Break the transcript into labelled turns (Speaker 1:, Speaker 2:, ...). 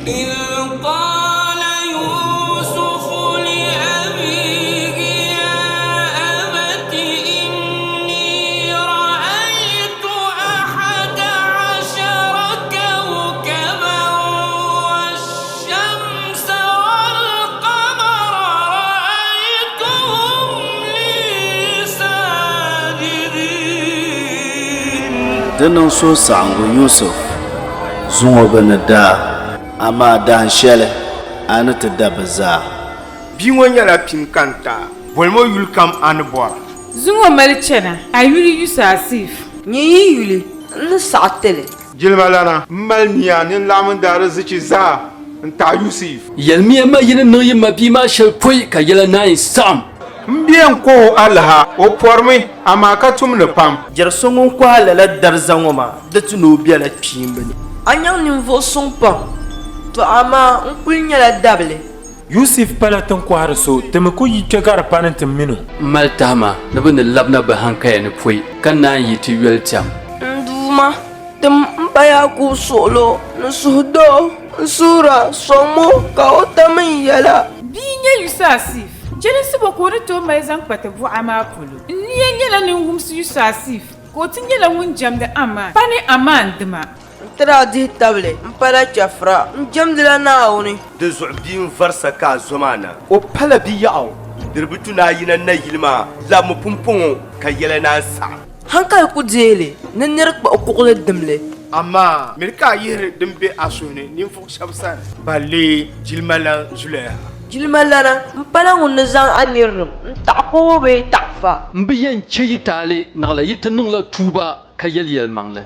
Speaker 1: إذ قال يوسف لأبيه يا أبت إني رأيت 11 كوكبا والشمس والقمر رأيتهم لي ساجدين.
Speaker 2: دنن سو سانغو يوسف زونغو بندا أما دان شله أنا تدبزا
Speaker 3: biŋo nyɛla pinkanta bolimo yuli kam ani bɔra
Speaker 4: Zungo mali chana ayuli Yusasif.
Speaker 5: Nyi yuli n saɣa tili.
Speaker 3: jilima lana n mali niya ni laɣim daari zichi zaa n taɣi yusuf
Speaker 6: yɛlimiya ma yini niŋ yi ma bia maa shɛli pɔi ka yɛla naan saɣam
Speaker 3: n biɛ n kɔho alaha o pɔrimi amaa ka tumni pam
Speaker 2: jɛri so ŋun kɔhiri lala darza ŋɔ maa di ti ni o biɛla kpiimba ni
Speaker 5: A nyaŋ ninvuɣu suŋ pam to amaa n kuli nyɛla dabili.
Speaker 7: Yusuf pala tin kohari so timi ku yi kpe gari pani tim minu
Speaker 6: n mali tahama ni bɛ ni labina bɛ hankaya ni pɔi ka naan yi ti yɔli tɛm
Speaker 5: N duuma tim n pa yaa ku suɣulo ni suhudoo n suhura sɔŋmo ka o tam n yɛla.
Speaker 4: Bia nyɛ Yusasif. Jɛlinsi bɔ ka o ni tooi mali zaŋ kpati buɣa maa polo. N nia nyɛla ninwumsi Yusasif ka o ti nyɛla ŋun jɛmdi Aman pa ni Aman dima.
Speaker 5: N tira dihi tabili n pala chɛfura n jɛmdila Naawuni.
Speaker 8: di zuɣu bia n varisa ka a zo maa na o pala biyaɣu diribi tu naa yina na yili maa labimi pumpɔŋɔ ka yɛla naan saɣam
Speaker 5: Hankali ku deeli ni niri kpuɣi kuɣuli dimli.
Speaker 3: amaa miri ka a yihiri din be a suhuni ninvuɣu shɛba sani balle jilima la zuliya
Speaker 5: Jilima lana n pala ŋun ni zaŋ anirim n taɣi koobo bee taɣifa.
Speaker 6: n bi yɛn chɛ yi taali naɣala yi ti niŋla tuuba ka yɛli yɛlimaŋli